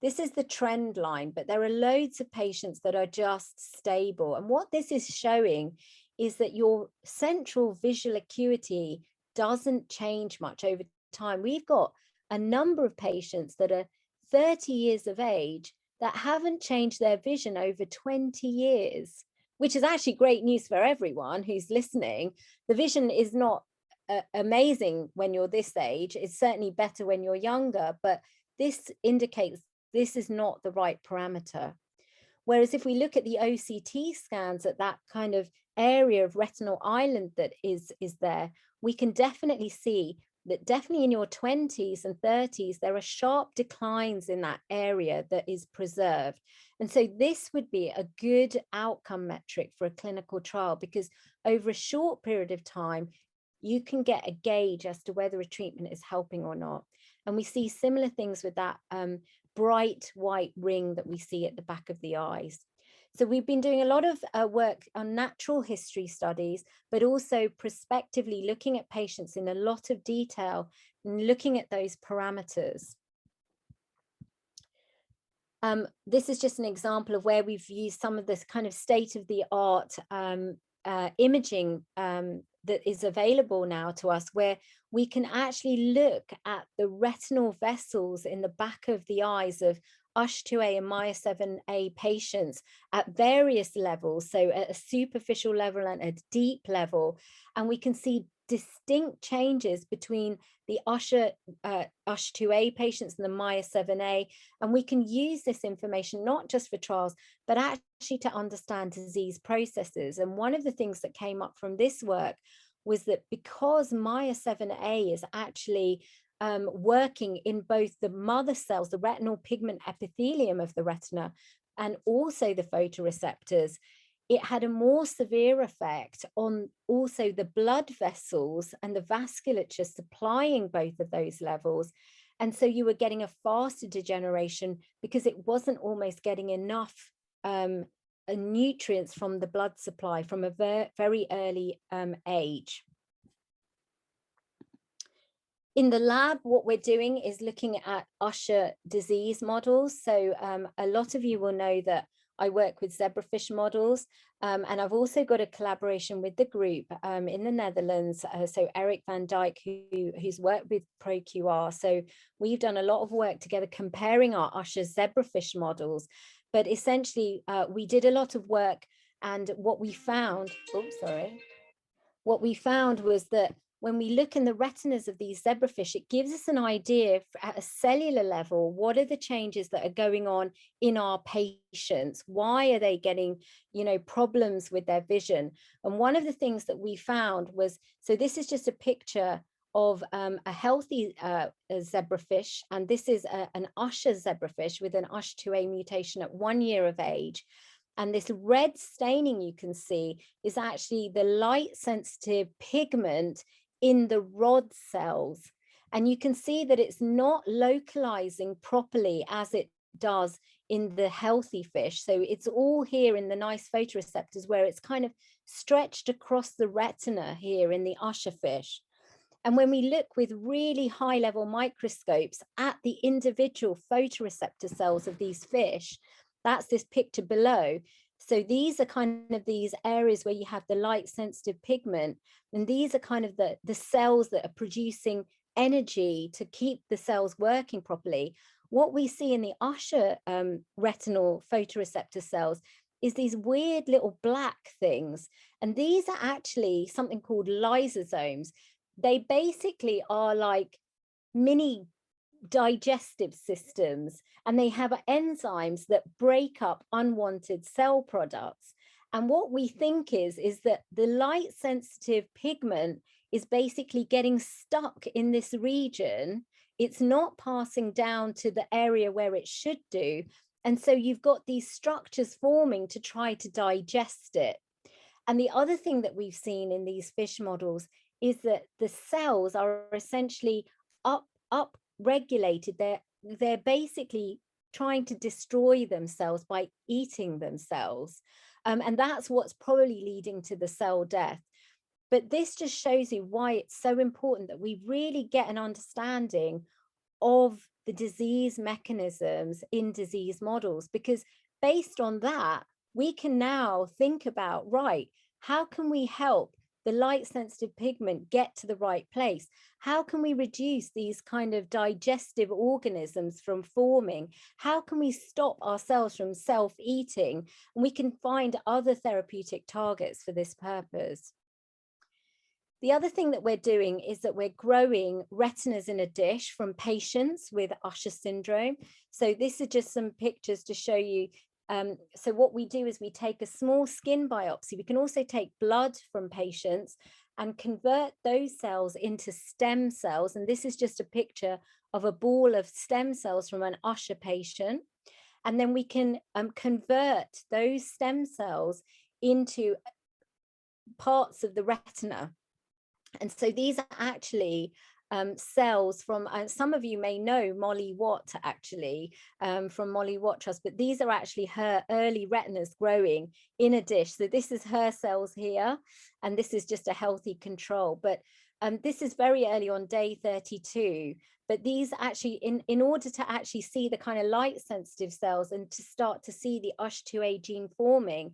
This is the trend line, but there are loads of patients that are just stable. And what this is showing is that your central visual acuity doesn't change much over time. We've got a number of patients that are 30 years of age that haven't changed their vision over 20 years, which is actually great news for everyone who's listening. The vision is not amazing when you're this age. It's certainly better when you're younger, but this indicates this is not the right parameter. Whereas if we look at the OCT scans at that kind of area of retinal island that is there, we can definitely see that definitely in your 20s and 30s, there are sharp declines in that area that is preserved. And so this would be a good outcome metric for a clinical trial, because over a short period of time, you can get a gauge as to whether a treatment is helping or not. And we see similar things with that bright white ring that we see at the back of the eyes. So we've been doing a lot of work on natural history studies, but also prospectively looking at patients in a lot of detail and looking at those parameters. This is just an example of where we've used some of this kind of state-of-the-art imaging that is available now to us, where we can actually look at the retinal vessels in the back of the eyes of USH2A and MYA7A patients at various levels, so at a superficial level and a deep level, and we can see distinct changes between the USH2A patients and the MYA7A, and we can use this information not just for trials, but actually to understand disease processes. And one of the things that came up from this work was that because MYA7A is actually working in both the mother cells, the retinal pigment epithelium of the retina, and also the photoreceptors, it had a more severe effect on also the blood vessels and the vasculature supplying both of those levels. And so you were getting a faster degeneration because it wasn't almost getting enough nutrients from the blood supply from a very early age. In the lab, what we're doing is looking at Usher disease models. So a lot of you will know that I work with zebrafish models, and I've also got a collaboration with the group in the Netherlands. So Eric van Dijk, who's worked with ProQR. So we've done a lot of work together comparing our Usher zebrafish models. But essentially, we did a lot of work, and what we found, what we found was that when we look in the retinas of these zebrafish, it gives us an idea at a cellular level, what are the changes that are going on in our patients? Why are they getting, problems with their vision? And one of the things that we found was, so this is just a picture of a healthy zebrafish, and this is an Usher zebrafish with an USH2A mutation at 1 year of age. And this red staining you can see is actually the light sensitive pigment in the rod cells. And you can see that it's not localizing properly as it does in the healthy fish. So it's all here in the nice photoreceptors where it's kind of stretched across the retina here in the Usher fish. And when we look with really high level microscopes at the individual photoreceptor cells of these fish, that's this picture below. So these are kind of these areas where you have the light sensitive pigment, and these are kind of the cells that are producing energy to keep the cells working properly. What we see in the Usher retinal photoreceptor cells is these weird little black things. And these are actually something called lysosomes. They basically are like mini digestive systems, and they have enzymes that break up unwanted cell products. And what we think is that the light sensitive pigment is basically getting stuck in this region. It's not passing down to the area where it should do. And so you've got these structures forming to try to digest it. And the other thing that we've seen in these fish models is that the cells are essentially up regulated. They're basically trying to destroy themselves by eating themselves. And that's what's probably leading to the cell death. But this just shows you why it's so important that we really get an understanding of the disease mechanisms in disease models, because based on that, we can now think about, right, how can we help the light sensitive pigment get to the right place? How can we reduce these kind of digestive organisms from forming? How can we stop ourselves from self-eating? And we can find other therapeutic targets for this purpose. The other thing that we're doing is that we're growing retinas in a dish from patients with Usher syndrome. So this is just some pictures to show you. So what we do is we take a small skin biopsy. We can also take blood from patients and convert those cells into stem cells. And this is just a picture of a ball of stem cells from an Usher patient. And then we can convert those stem cells into parts of the retina. And so these are actually cells from, some of you may know Molly Watt actually, from Molly Watt Trust, but these are actually her early retinas growing in a dish. So this is her cells here, and this is just a healthy control. But this is very early on, day 32. But these actually, in order to actually see the kind of light sensitive cells and to start to see the USH2A gene forming,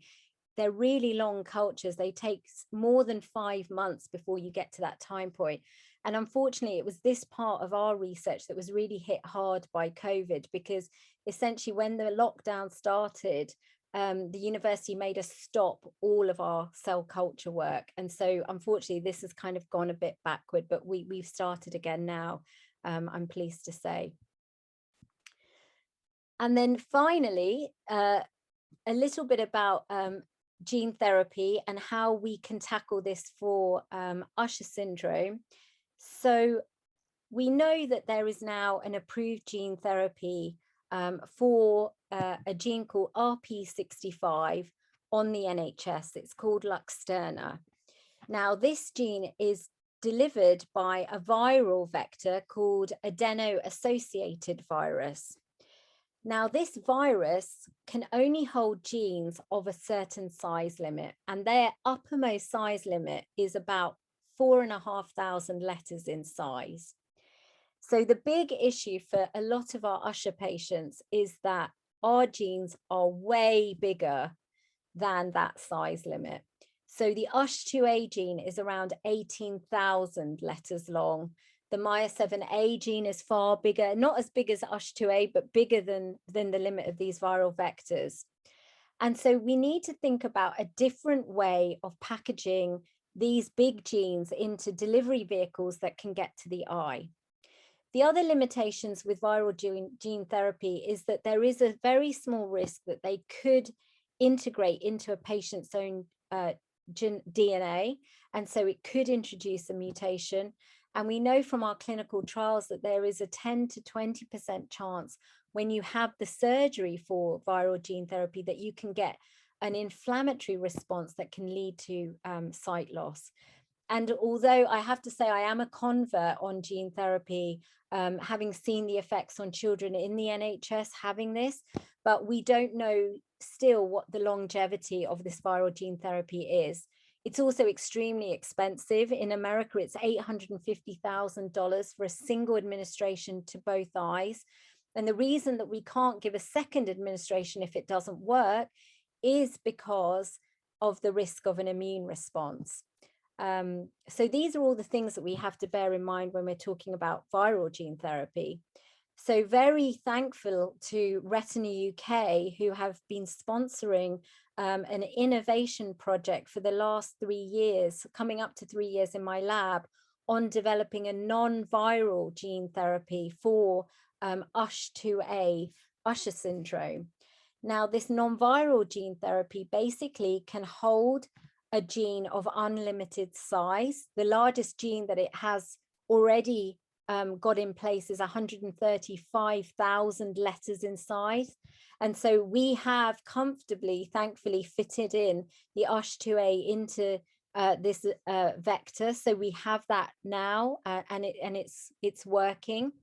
they're really long cultures. They take more than 5 months before you get to that time point. And unfortunately, it was this part of our research that was really hit hard by COVID, because essentially when the lockdown started, the university made us stop all of our cell culture work. And so unfortunately, this has kind of gone a bit backward, but we've started again now, I'm pleased to say. And then finally, a little bit about gene therapy and how we can tackle this for Usher syndrome. So we know that there is now an approved gene therapy for a gene called RP65 on the NHS. It's called Luxturna. Now, this gene is delivered by a viral vector called adeno-associated virus. Now, this virus can only hold genes of a certain size limit, and their uppermost size limit is about 4,500 letters in size. So the big issue for a lot of our Usher patients is that our genes are way bigger than that size limit. So the USH2A gene is around 18,000 letters long. The MYA7A gene is far bigger, not as big as USH2A, but bigger than the limit of these viral vectors. And so we need to think about a different way of packaging these big genes into delivery vehicles that can get to the eye. The other limitations with viral gene therapy is that there is a very small risk that they could integrate into a patient's own DNA, and so it could introduce a mutation. And we know from our clinical trials that there is a 10 to 20% chance when you have the surgery for viral gene therapy that you can get an inflammatory response that can lead to sight loss. And although I have to say I am a convert on gene therapy, having seen the effects on children in the NHS having this, but we don't know still what the longevity of this viral gene therapy is. It's also extremely expensive. In America, it's $850,000 for a single administration to both eyes. And the reason that we can't give a second administration if it doesn't work is because of the risk of an immune response. So these are all the things that we have to bear in mind when we're talking about viral gene therapy. So very thankful to Retina UK, who have been sponsoring an innovation project for the last 3 years, coming up to 3 years in my lab, on developing a non-viral gene therapy for USH2A, Usher syndrome. Now, this non-viral gene therapy basically can hold a gene of unlimited size. The largest gene that it has already got in place is 135,000 letters in size. And so we have comfortably, thankfully, fitted in the USH2A into this vector. So we have that now, and it's working.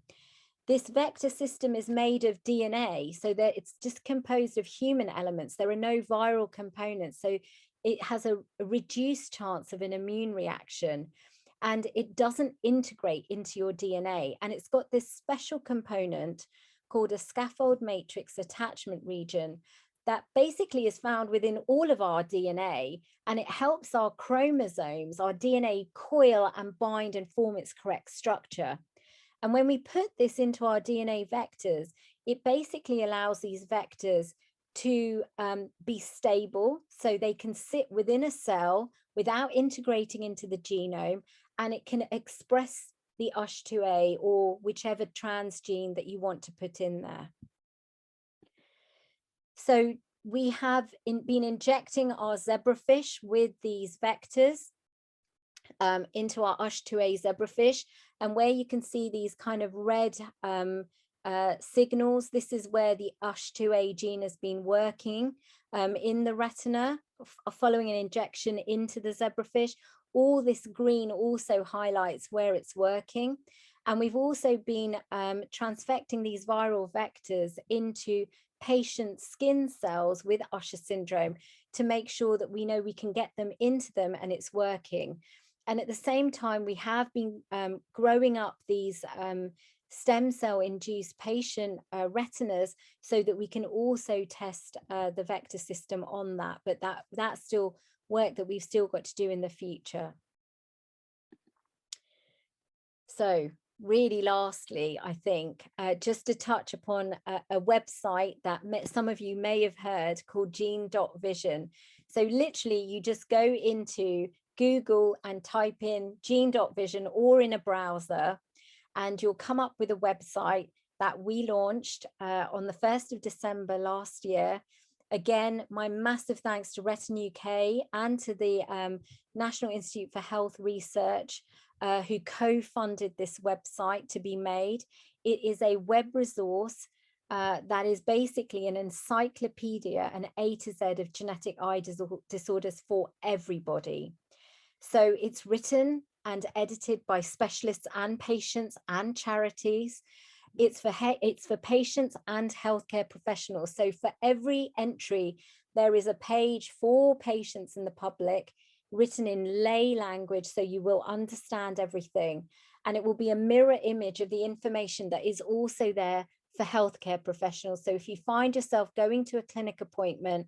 This vector system is made of DNA, so that it's just composed of human elements. There are no viral components, so it has a reduced chance of an immune reaction, and it doesn't integrate into your DNA. And it's got this special component called a scaffold matrix attachment region that basically is found within all of our DNA, and it helps our chromosomes, our DNA, coil and bind and form its correct structure. And when we put this into our DNA vectors, it basically allows these vectors to be stable, so they can sit within a cell without integrating into the genome, and it can express the USH2A or whichever transgene that you want to put in there. So we have been injecting our zebrafish with these vectors into our USH2A zebrafish, and where you can see these kind of red signals, this is where the USH2A gene has been working in the retina following an injection into the zebrafish. All this green also highlights where it's working. And we've also been transfecting these viral vectors into patient skin cells with Usher syndrome to make sure that we know we can get them into them and it's working. And at the same time, we have been growing up these stem cell induced patient retinas so that we can also test the vector system on that. But that's still work that we've still got to do in the future. So really lastly, I think just to touch upon a website that some of you may have heard called gene.vision. So literally you just go into Google and type in gene.vision or in a browser, and you'll come up with a website that we launched on the 1st of December last year. Again, my massive thanks to Retina UK and to the National Institute for Health Research, who co-funded this website to be made. It is a web resource that is basically an encyclopedia, an A to Z of genetic eye disorders for everybody. So it's written and edited by specialists and patients and charities. It's for patients and healthcare professionals. So for every entry, there is a page for patients and the public written in lay language, so you will understand everything. And it will be a mirror image of the information that is also there for healthcare professionals. So if you find yourself going to a clinic appointment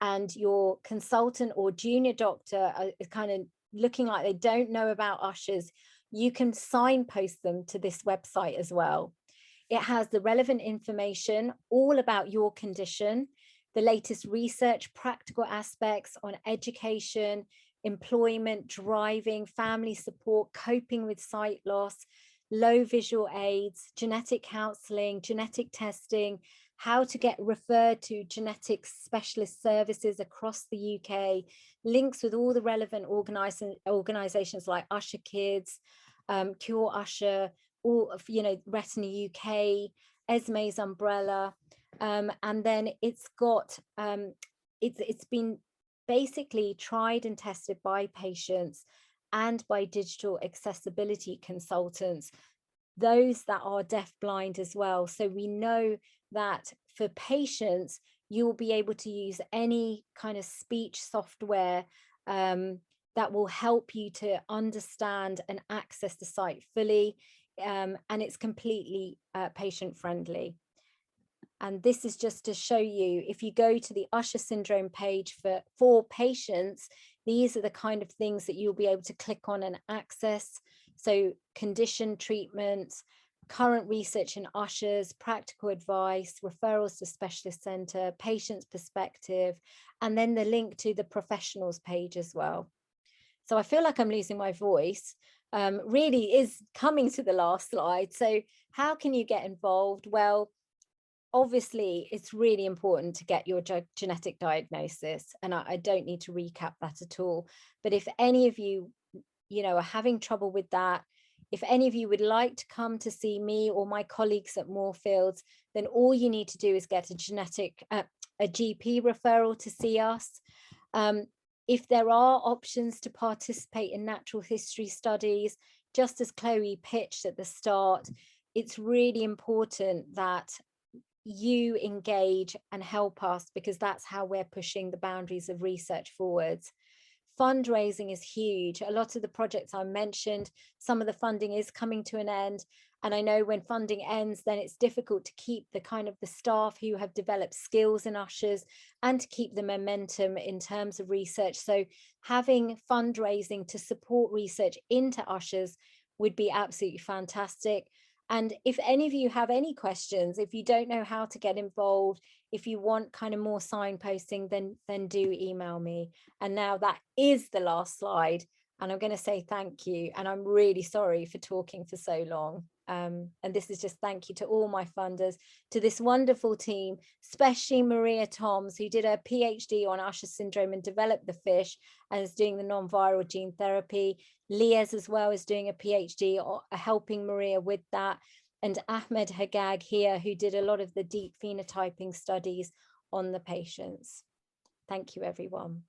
and your consultant or junior doctor is kind of looking like they don't know about Ushers, you can signpost them to this website as well. It has the relevant information all about your condition, the latest research, practical aspects on education, employment, driving, family support, coping with sight loss, low visual aids, genetic counseling, genetic testing, how to get referred to genetic specialist services across the UK, links with all the relevant organizations like Usher Kids, Cure Usher, all of, Retina UK, Esme's umbrella, and then it's got it's been basically tried and tested by patients and by digital accessibility consultants, those that are deafblind as well. So we know that for patients, you will be able to use any kind of speech software that will help you to understand and access the site fully, and it's completely patient friendly. And this is just to show you, if you go to the Usher syndrome page for patients, these are the kind of things that you'll be able to click on and access. So condition treatments, current research in ushers, practical advice, referrals to specialist centre, patient's perspective, and then the link to the professionals page as well. So I feel like I'm losing my voice. Really is coming to the last slide. So how can you get involved? Well, obviously, it's really important to get your genetic diagnosis, and I don't need to recap that at all. But if any of you, are having trouble with that, if any of you would like to come to see me or my colleagues at Moorfields, then all you need to do is get a GP referral to see us. If there are options to participate in natural history studies, just as Chloe pitched at the start, it's really important that you engage and help us, because that's how we're pushing the boundaries of research forwards. Fundraising is huge. A lot of the projects I mentioned, some of the funding is coming to an end. And I know when funding ends, then it's difficult to keep the kind of the staff who have developed skills in ushers and to keep the momentum in terms of research. So having fundraising to support research into ushers would be absolutely fantastic. And if any of you have any questions, if you don't know how to get involved, if you want kind of more signposting, then do email me. And now that is the last slide. And I'm going to say thank you. And I'm really sorry for talking for so long. And this is just thank you to all my funders, to this wonderful team, especially Maria Toms, who did a PhD on Usher syndrome and developed the fish and is doing the non-viral gene therapy. Liaz as well is doing a PhD helping Maria with that. And Ahmed Hagag here, who did a lot of the deep phenotyping studies on the patients. Thank you, everyone.